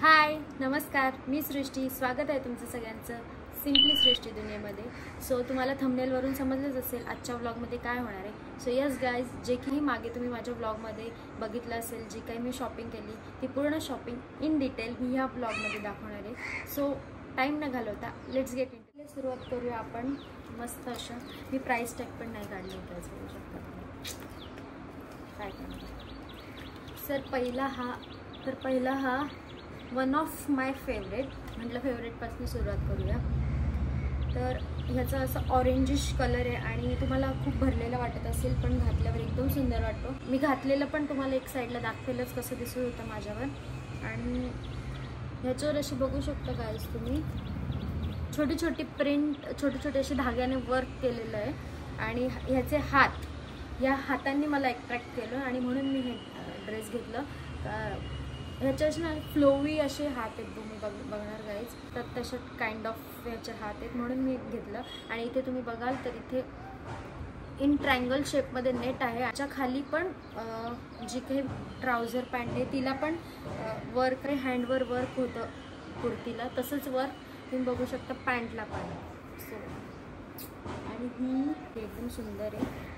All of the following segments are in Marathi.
हाय नमस्कार, मी सृष्टी. स्वागत आहे तुमचं सगळ्यांचं सिम्पली सृष्टी दुनियेमध्ये. सो तुम्हाला थंबनेलवरून समजलंच असेल आजच्या व्लॉगमध्ये काय होणार आहे. सो यस गाईज, जे काही मागे तुम्ही माझ्या व्लॉगमध्ये बघितलं असेल, जी काही मी शॉपिंग केली ती पूर्ण शॉपिंग इन डिटेल मी ह्या व्लॉगमध्ये दाखवणार आहे. सो टाईम न घालवता लेट्स गेट इन. सुरुवात करूया आपण मस्त अशा. मी प्राईस टॅग पण नाही काढली होतं, बघू शकता काय करणार. पहिला हा वन ऑफ माय फेवरेट, म्हटलं फेवरेटपासून सुरुवात करूया. तर ह्याचा असं ऑरेंजिश कलर आहे आणि तुम्हाला खूप भरलेला वाटत असेल, पण घातल्यावर एकदम सुंदर वाटतो. मी घातलेलं पण तुम्हाला एक साईडला दाखवेलच कसं दिसत होतं माझ्यावर. आणि ह्याच्यावर अशी बघू शकता गाईज तुम्ही, छोटी छोटी प्रिंट, छोटे छोटे असे धाग्याने वर्क केलेलं आहे. आणि ह्याचे हात, या हातांनी मला अट्रॅक्ट केलं आणि म्हणून मी हे ड्रेस घेतलं. ह्याच्या असे ना फ्लोवी असे हात आहेत, तुम्ही बघणार गाईज, तर तशा काइंड ऑफ ह्याचे हात आहेत, म्हणून मी घेतलं. आणि इथे तुम्ही बघाल तर इथे इन ट्रायंगल शेपमध्ये नेट आहे. याच्या खाली पण जी काही ट्राउझर पॅन्ट आहे तिला पण वर्क आहे, हँडवर वर्क होतं कुर्तीला, तसंच वर्क तुम्ही बघू शकता पॅन्टला पण. सो आणि ही एकदम सुंदर आहे.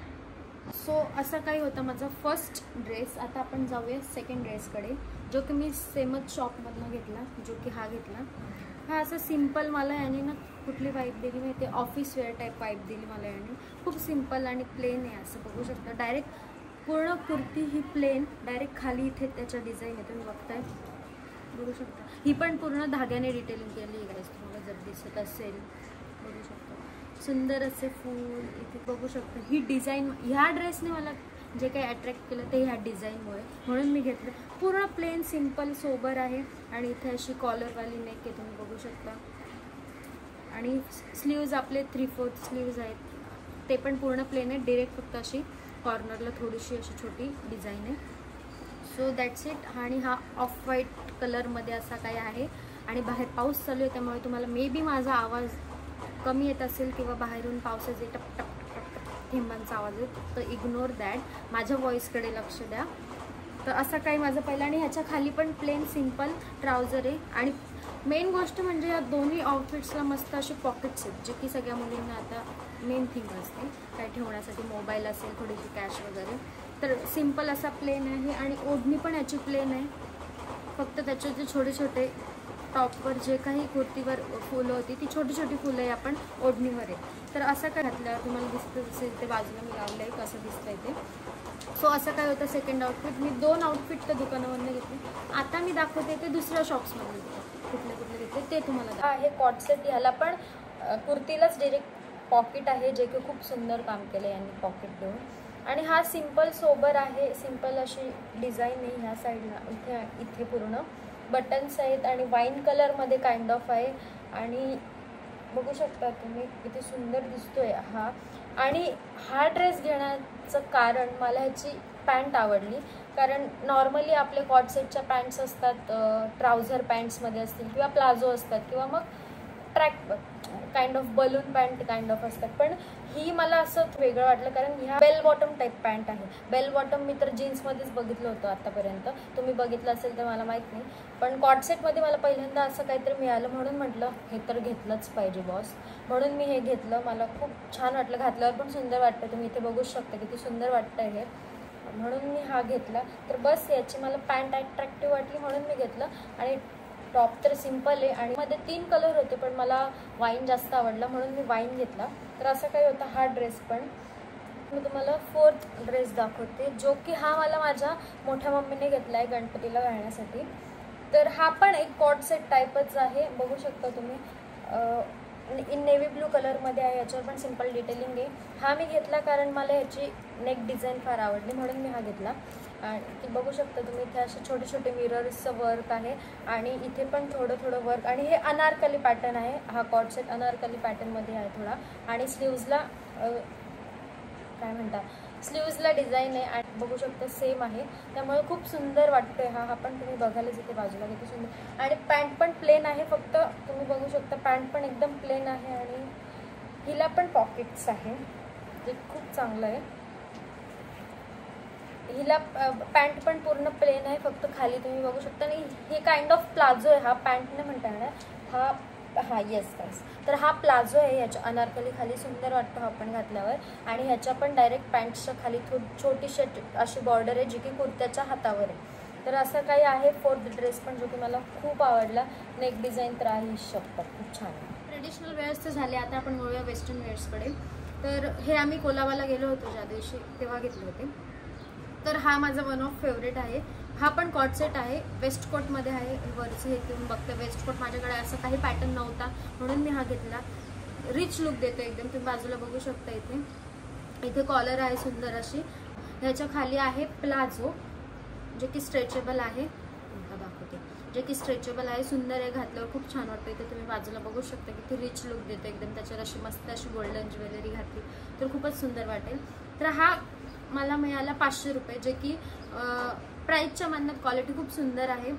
सो असं काही होतं माझा फर्स्ट ड्रेस. आता आपण जाऊया सेकंड ड्रेसकडे, जो की मी सेमच शॉपमधनं घेतला, जो की हा घेतला. हा असं सिम्पल, मला याने ना कुठली वाईब दिली माहिती, ऑफिस वेअर टाईप वाईब दिली मला याने. खूप सिम्पल आणि प्लेन आहे, असं बघू शकता. डायरेक्ट पूर्ण कुर्ती ही प्लेन, डायरेक्ट खाली इथे त्याच्या डिझाईन आहे, तुम्ही बघताय, बघू शकता. ही पण पूर्ण धाग्याने डिटेलिंग केली आहे गाईस, तुम्हाला जर दिसत असेल बघू शकता. सुंदर असे फूल इथे बघू शकता. ही डिझाईन, ह्या ड्रेसने मला जे काही अट्रॅक्ट केलं ते ह्या डिझाईनमुळे, म्हणून मी घेतलं. पूर्ण प्लेन सिम्पल सोबर आहे आणि इथे अशी कॉलरवाली नेक आहे, तुम्ही बघू शकता. आणि स्लीव्ज आपले 3/4 स्लीव्ज आहेत, ते पण पूर्ण प्लेन आहे. डिरेक्ट फक्त अशी कॉर्नरला थोडीशी अशी छोटी डिझाईन आहे. So that's it. आणि हा ऑफ व्हाईट कलरमध्ये असा काही आहे. आणि बाहेर पाऊस चालू आहे, त्यामुळे तुम्हाला मे बी माझा आवाज कमी येत असेल किंवा बाहेरून पावसाचे टप टप टप टप थेंबांचा आवाज येतो, तर इग्नोर दॅट, माझ्या व्हॉईसकडे लक्ष द्या. तर असं काही माझं पहिलं. आणि ह्याच्या खाली पण प्लेन सिम्पल ट्राउझर आहे. आणि मेन गोष्ट म्हणजे या दोन्ही आउटफिट्सला मस्त असे पॉकेट्स आहेत, जे की सगळ्या मुलींना आता मेन थिंग असते, काय ठेवण्यासाठी, मोबाईल असेल, थोडीशी कॅश वगैरे. तर सिम्पल असा प्लेन आहे. आणि ओढणी पण याची प्लेन आहे, फक्त त्याचे जे छोटे छोटे टॉपवर जे काही कुर्तीवर फुलं होती ती छोटी छोटी फुलं आहे आपण ओढणीवर आहे. तर असं काय घातल्यावर तुम्हाला दिसतं असेल, ते बाजूला मी लावलं आहे, कसं दिसतंय ते. सो असं काय होतं सेकंड आउटफिट. मी 2 आउटफिट त्या दुकानामधून घेतले. आता मी दाखवते ते दुसऱ्या शॉप्समधून घेतले, कुठले घेतले ते तुम्हाला. हे कॉट सेट, ह्याला पण कुर्तीलाच डिरेक्ट पॉकेट आहे, जे की खूप सुंदर काम केलं यांनी पॉकेट देऊन. आणि हा सिम्पल सोबर आहे, सिम्पल अशी डिझाईन आहे. ह्या साईडला इथे पूर्ण बटन्स आहेत आणि वाईन कलरमध्ये काइंड ऑफ आहे. आणि बघू शकता तुम्ही किती सुंदर दिसतोय हा. आणि हा ड्रेस घेण्याचं कारण, मला ह्याची पॅन्ट आवडली. कारण नॉर्मली आपले कॉट सेटच्या पॅन्ट्स असतात, ट्राउझर पॅन्ट्समध्ये असतील किंवा प्लाझो असतात किंवा मग track kind of balloon pant kind of असतात, पण ही मला असं वेगळं वाटलं कारण ह्या बेल बॉटम टाईप पॅन्ट आहे. बेल बॉटम मी तर जीन्समध्येच बघितलं होतं आतापर्यंत, तुम्ही बघितलं असेल तर मला माहीत नाही, पण कॉट सेटमध्ये मला पहिल्यांदा असं काहीतरी मिळालं, म्हणून म्हटलं हे तर घेतलंच पाहिजे बॉस, म्हणून मी हे घेतलं. मला खूप छान वाटलं, घातल्यावर पण सुंदर वाटतं, तुम्ही इथे बघूच शकता किती सुंदर वाटतं हे, म्हणून मी हा घेतला. तर बस याची मला पॅन्ट अट्रॅक्टिव्ह वाटली म्हणून मी घेतलं. आणि टॉप तर सिम्पल आहे आणि मध्ये 3 कलर होते, पण मला वाईन जास्त आवडला म्हणून मी वाईन घेतला. तर असं काही होतं हा ड्रेस. पण मी तुम्हाला 4th ड्रेस दाखवते, जो की हा मला माझ्या मोठ्या मम्मीने घेतला आहे गणपतीला घालण्यासाठी. तर हा पण एक कॉट सेट टाईपच आहे, बघू शकता तुम्ही. इन नेव्ही ब्लू कलरमध्ये आहे, याच्यावर पण सिम्पल डिटेलिंग आहे. हा मी घेतला कारण मला ह्याची नेक डिझाईन फार आवडली, म्हणून मी हा घेतला. आणि बघू शकता तुम्ही इथे असे छोटे छोटे मिरर्सचं वर्क आहे आणि इथे पण थोडं थोडं वर्क. आणि हे अनारकली पॅटर्न आहे, हा कॉट सेट अनारकली पॅटर्नमध्ये आहे थोडा. आणि स्लीव्जला काय म्हणतात, स्लीव्जला डिझाईन आहे आणि बघू शकता सेम आहे, त्यामुळे खूप सुंदर वाटतोय हा. पण तुम्ही बघायलाच इथे बाजूला किती सुंदर. आणि पॅन्ट पण प्लेन आहे, फक्त तुम्ही बघू शकता पॅन्ट पण एकदम प्लेन आहे आणि हिला पण पॉकेट्स आहे, जे खूप चांगलं आहे. हिला पॅन्ट पण पूर्ण प्लेन आहे, फक्त खाली तुम्ही बघू शकता. आणि हे काइंड ऑफ प्लाझो आहे, हा पॅन्ट नाही म्हणता येणार, हा येस गाईस. तर हा प्लाझो आहे, ह्याच्या अनारकली खाली सुंदर वाटतो हा पण घातल्यावर. आणि ह्याच्या पण डायरेक्ट पॅन्टच्या खाली छोटीशी अशी बॉर्डर आहे जी की कुर्त्याच्या हातावर आहे. तर असं काही आहे फोर्थ ड्रेस पण जो की मला खूप आवडला. नेक डिझाईन तर आहे शपथ खूप छान आहे. ट्रेडिशनल वेअर्स झाले, आता आपण वळूया वेस्टर्न वेअर्सकडे. तर हे आम्ही कोलाबाला गेलो होतो ज्या दिवशी, तेव्हा घेतले होते. तर हा माझा वन ऑफ फेवरेट आहे. हा पण कॉट सेट आहे, वेस्ट कोटमध्ये आहे. वरचं हे तुम्ही बघते वेस्ट कोट, माझ्याकडे असं काही पॅटर्न नव्हता म्हणून मी हा घेतला. रिच लुक देतो एकदम, तुम्ही बाजूला बघू शकता. इथे कॉलर आहे सुंदर अशी. ह्याच्या खाली आहे प्लाझो जे की स्ट्रेचेबल आहे, दाखवते, जे की स्ट्रेचेबल आहे, सुंदर आहे, घातल्यावर खूप छान वाटतं. इथे तुम्ही बाजूला बघू शकता की ते रिच लुक देतो एकदम. त्याच्यावर अशी मस्त अशी गोल्डन ज्वेलरी घातली तर खूपच सुंदर वाटेल. तर हा मला मिळाला 500 रुपये, जे की प्राईसच्या मानात क्वालिटी खूप सुंदर आहे.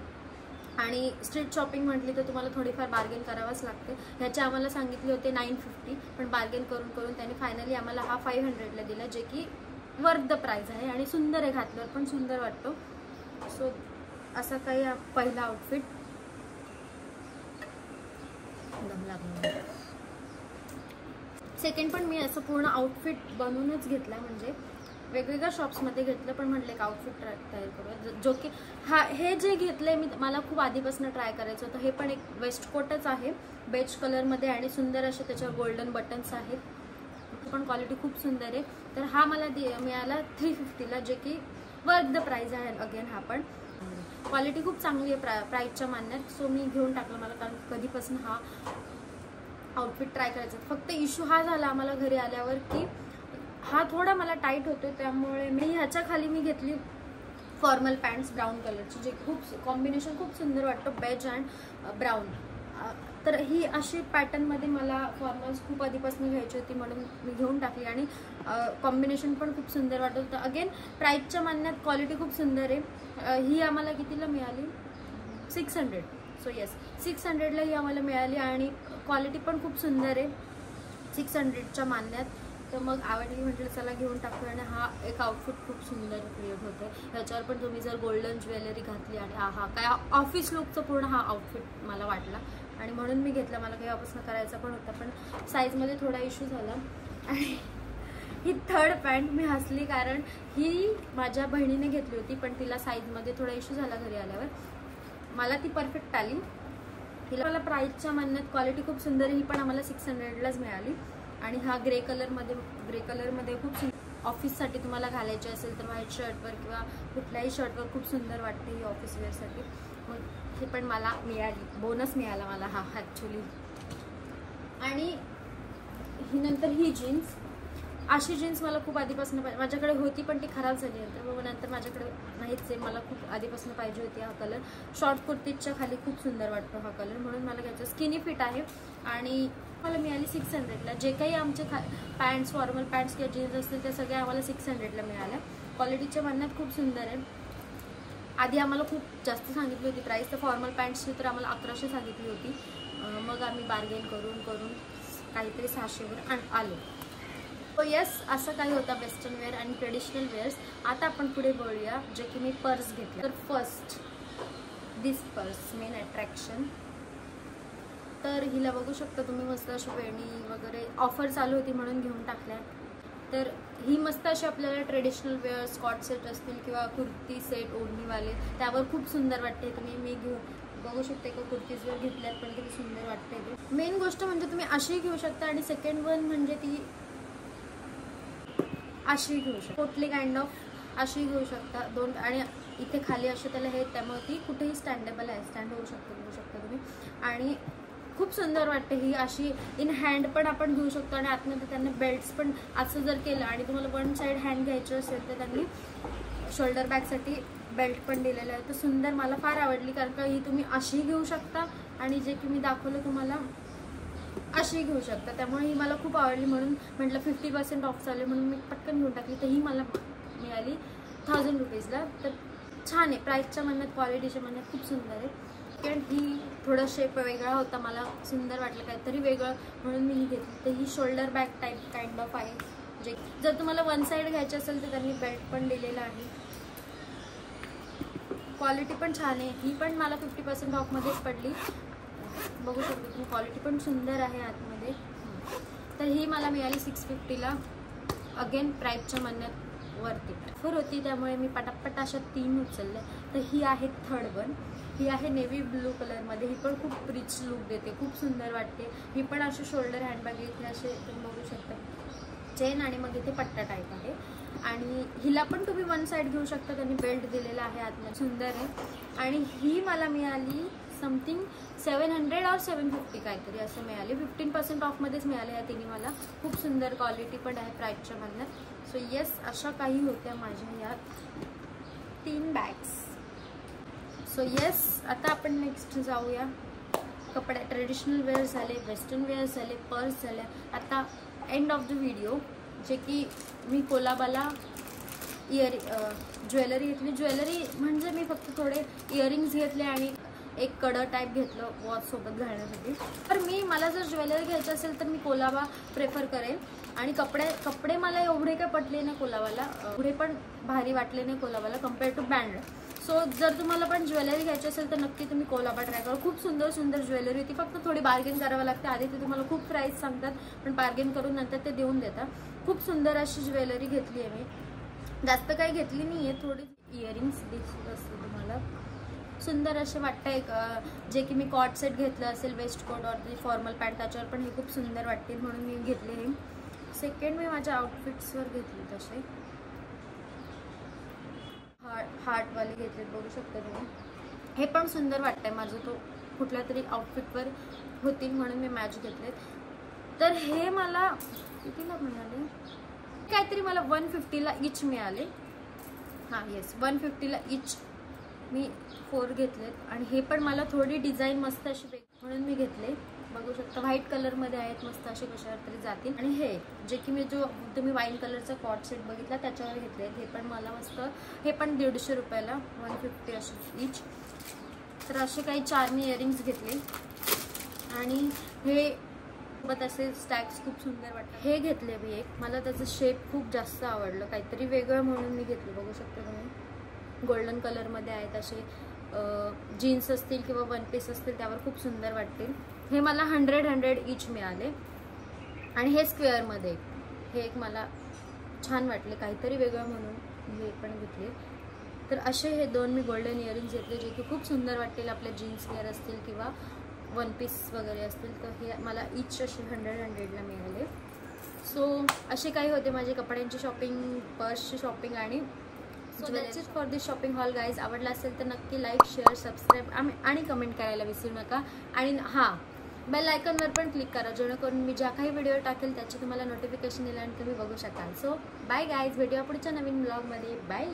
आणि स्ट्रीट शॉपिंग म्हटली तर तुम्हाला थोडीफार बार्गेन करावंच लागते. ह्याचे आम्हाला सांगितले होते 950, पण बार्गेन करून करून त्यांनी फायनली आम्हाला हा 500ला दिला, जे की वर्थ द प्राईस आहे. आणि सुंदर आहे, घातल्यावर पण सुंदर वाटतो. सो असा काही पहिला आउटफिट सेकंड पण मी असं पूर्ण आउटफिट बनवूनच घेतला, म्हणजे वेगवेगळ्या शॉप्समध्ये घेतलं, पण म्हटलं एक आउटफिट तयार करूया. जो की हे जे घेतलंय मला खूप आधीपासून ट्राय करायचं होतं. हे पण एक वेस्ट कोटच आहे बेज कलरमध्ये आणि सुंदर असे त्याच्यावर गोल्डन बटन्स आहेत, पण क्वालिटी खूप सुंदर आहे. तर हा मला मिळाला 350ला, जे की वर्थ द प्राइस आहे. अगेन हा पण क्वालिटी खूप चांगली आहे प्राईसच्या मानात. सो मी घेऊन टाकलं मला, कारण कधीपासून हा आउटफिट ट्राय करायचा. फक्त इश्यू हा झाला आम्हाला घरी आल्यावर की हा थोडा मला टाईट होतो, त्यामुळे ह्याच्या खाली मी घेतली फॉर्मल पॅन्ट्स ब्राऊन कलरची, जे खूप कॉम्बिनेशन खूप सुंदर वाटतं, बेज अँड ब्राऊन. तर ही अशी पॅटर्नमध्ये मला फॉर्मल्स खूप आधीपासून घ्यायची होती म्हणून मी घेऊन टाकली. आणि कॉम्बिनेशन पण खूप सुंदर वाटत होतं. अगेन प्राईसच्या मानात क्वालिटी खूप सुंदर आहे. ही आम्हाला कितीला मिळाली? 600. सो येस, 600ला ही आम्हाला मिळाली आणि क्वालिटी पण खूप सुंदर आहे 600च्या मानात. तर मग आवडली, म्हटलं चला घेऊन टाकू. आणि हा एक आउटफिट खूप सुंदर क्रिएट होतं. ह्याच्यावर पण तुम्ही जर गोल्डन ज्वेलरी घातली आणि हा काय ऑफिस लुकचं पूर्ण हा आउटफिट मला वाटला आणि म्हणून मी घेतला. मला काही वापस करायचा पण होता, पण साईजमध्ये थोडा इश्यू झाला. आणि ही थर्ड पॅन्ट मी हसली, कारण ही माझ्या बहिणीने घेतली होती, पण तिला साईजमध्ये थोडा इश्यू झाला घरी आल्यावर. मला ती परफेक्ट आली. हिला मला प्राईसच्या मानात क्वालिटी खूप सुंदर आहे. ही पण आम्हाला 600लाच मिळाली. आणि हा ग्रे कलरमध्ये खूप सुंदर ऑफिससाठी तुम्हाला घालायचे असेल तर व्हाईट शर्टवर किंवा कुठल्याही शर्टवर खूप सुंदर वाटते ही ऑफिस वेअरसाठी. मग हे पण मला मिळाली, बोनस मिळाला मला हा ॲक्च्युली. आणि ही नंतर ही जीन्स, अशी जीन्स मला खूप आधीपासून माझ्याकडे होती, पण ती खराब झाली नंतर माझ्याकडे नाहीच आहे. मला खूप आधीपासून पाहिजे होती हा कलर. शॉर्ट कुर्तीच्या खाली खूप सुंदर वाटतो हा कलर, म्हणून मला घ्यायचं. स्किनी फिट आहे आणि मला मिळाली 600ला. जे काही आमचे पॅन्ट्स, फॉर्मल पॅन्ट्स किंवा जीन्स असतील ते सगळे आम्हाला 600ला मिळाल्या. क्वालिटीच्या मानात खूप सुंदर आहे. आधी आम्हाला खूप जास्त सांगितली होती प्राईस, तर फॉर्मल पॅन्ट्सची तर आम्हाला 1100 सांगितली होती. मग आम्ही बार्गेन करून काहीतरी 600वर आलो. सो येस, असं काही होतं वेस्टर्न वेअर आणि ट्रेडिशनल वेअर्स. आता आपण पुढे बोलूया, जे की मी पर्स घेतली. तर फर्स्ट दिस पर्स, मेन अट्रॅक्शन. तर हिला बघू शकता तुम्ही, मस्त अशी वेणी वगैरे ऑफर चालू होती म्हणून घेऊन टाकल्या. तर ही मस्त अशी आपल्याला ट्रेडिशनल वेअर स्कॉट सेट असतील किंवा कुर्ती सेट ओढणीवाले, त्यावर खूप सुंदर वाटते. तुम्ही बघू शकता का कुर्तीज जर घेतल्यात पण किती सुंदर वाटते ते. मेन गोष्ट म्हणजे तुम्ही अशी घेऊ शकता आणि सेकंड वन म्हणजे ती अशी घेऊ शकता, कुठली काइंड ऑफ अशी घेऊ शकता दोन. आणि इथे खाली असे त्याला हे, त्यामुळे ती कुठेही स्टँडेबल आहे, स्टँड होऊ शकता तुम्ही. आणि खूप सुंदर वाटते ही अशी. इन हँड पण आपण घेऊ शकतो आणि आतमध्ये त्यांनी बेल्ट्स पण असं जर केलं आणि तुम्हाला वन साईड हँड घ्यायचं असेल तर त्यांनी शोल्डर बॅगसाठी बेल्ट पण दिलेलं आहे. तर सुंदर, मला फार आवडली, कारण का ही तुम्ही अशी घेऊ शकता आणि जे की मी दाखवलं तुम्हाला अशी घेऊ शकता. त्यामुळे ही मला खूप आवडली, म्हणून म्हटलं 50% ऑफ चालू म्हणून मी पटकन घेऊन टाकली. तर ही मला मिळाली 1000 रुपीजला. तर छान आहे, प्राईसच्या मनात, क्वालिटीच्या मनात खूप सुंदर आहे. कारण ही थोडा शेप वेगळा होता, मला सुंदर वाटलं काहीतरी वेगळं म्हणून मी ही घेतली. तर ही shoulder bag type kind of आहे. जे जर तुम्हाला वन साईड घ्यायचे असेल तर त्यांनी बेल्ट पण दिलेला आहे. क्वालिटी पण छान आहे. ही पण मला 50% ऑफमध्येच पडली. बघू शकतो तुम्ही, क्वालिटी पण सुंदर आहे आतमध्ये. तर ही मला मिळाली 650ला. अगेन प्राईसच्या म्हणण्यात वरती ऑफर होती, त्यामुळे मी पटापट अशा 3 उचलल्या. तर ही आहे थर्ड वन. ही आहे नेव्ही ब्लू कलरमध्ये. ही पण खूप रिच लुक देते, खूप सुंदर वाटते. ही पण अशी शोल्डर हँडबॅग इथे असे तुम्ही बघू शकता, चेन आणि मग इथे पट्टा टाईप आहे. आणि हिला पण तुम्ही वन साईड घेऊ शकता, त्यांनी बेल्ट दिलेला आहे आतमध्ये, सुंदर आहे. आणि ही मला मिळाली समथिंग 700 और 750 काहीतरी असं मिळाली. 15% ऑफमध्येच मिळाले या तिन्ही मला. खूप सुंदर क्वालिटी पण आहे प्राईसच्या म्हणण्यात. सो येस, अशा काही होत्या माझ्या या 3 बॅग्स. सो येस, आता आपण नेक्स्ट जाऊया. कपडे ट्रेडिशनल वेअर झाले, वेस्टर्न वेअर झाले, पर्स झाल्या. आता एंड ऑफ द व्हिडिओ, जे की मी कोलाबाला ज्वेलरी घेतली. ज्वेलरी म्हणजे मी फक्त थोडे इयरिंग्स घेतले आणि एक कडं टाईप घेतलं वॉच सोबत घालण्यासाठी. तर मला जर ज्वेलरी घ्यायची असेल तर मी कोलाबा प्रेफर करेन. आणि कपडे मला एवढे काय पटले नाही कोलाबाला, एवढे पण भारी वाटले नाही कोलाबाला कम्पेअर टू बँड. सो जर तुम्हाला पण ज्वेलरी घ्यायची असेल तर नक्की तुम्ही कोलाबा ट्राय करा. खूप सुंदर सुंदर ज्वेलरी होती, फक्त थोडी बार्गेन करावं लागते. आधी ते तुम्हाला खूप प्राईस सांगतात, पण बार्गेन करून नंतर ते देऊन देतात. खूप सुंदर अशी ज्वेलरी घेतली आहे मी. जास्त काही घेतली नाही आहे, थोडी इयरिंग्स दिसत असते तुम्हाला, सुंदर असे वाटतं. एक जे की मी कॉट सेट घेतलं असेल, वेस्ट कोट और फॉर्मल पॅन्ट, त्याच्यावर पण हे खूप सुंदर वाटतील म्हणून मी घेतले. हे सेकंड मी माझ्या आउटफिट्सवर घेतले, तसे हार्टवाले घेतले, बघू शकता तुम्ही. हे पण सुंदर वाटतंय माझं, तो कुठल्या तरी आउटफिटवर होतील म्हणून मी मॅच घेतले. तर हे मला कितीला मिळाले, काहीतरी मला 150ला इच मिळाले. हां येस, 150ला इच मी 4 घेतलेत. आणि हे पण मला थोडी डिझाईन मस्त अशी म्हणून मी घेतले. बघू शकता व्हाईट कलरमध्ये आहेत, मस्त असे कशावर तरी जातील. आणि हे जे की मी तुम्ही वाईन कलरचा कॉट सेट बघितला त्याच्यावर घेतले. हे पण मला मस्त, हे पण 150 रुपयाला, 150 असे इच. तर असे काही 4 मी इयरिंग्स घेतले. आणि हे सोबत असे स्टॅक्स खूप सुंदर वाटतात. हे घेतले मी एक, मला त्याचं शेप खूप जास्त आवडलं, काहीतरी वेगळं म्हणून मी घेतलं. बघू शकता तुम्ही, गोल्डन कलरमध्ये आहेत असे. जीन्स असतील किंवा वन पीस असतील त्यावर खूप सुंदर वाटतील. हे मला 100 इच मिळाले. आणि हे स्क्वेअरमध्ये, हे एक मला छान वाटले, काहीतरी वेगळं म्हणून हे पण घेतले. तर असे हे 2 मी गोल्डन इयरिंग्स घेतले, जे की खूप सुंदर वाटतील आपल्या जीन्स वेअर असतील किंवा वन पीस वगैरे असतील. तर हे मला इच असे 100ला मिळाले. सो असे काही होते माझे कपड्यांची शॉपिंग, पर्सची शॉपिंग. आणि so that's it for this shopping hall guys. आवडला असेल तर नक्की लाईक, शेअर, सबस्क्राईब आणि कमेंट करायला विसरू नका. आणि हां, बेल आयकॉनवर पण क्लिक करा, जेणेकरून मी ज्या काही व्हिडिओ टाकेल त्याची तुम्हाला नोटिफिकेशन येईल आणि तुम्ही बघू शकाल. सो बाय गाईज, भेटूया पुढच्या नवीन ब्लॉगमध्ये. बाय.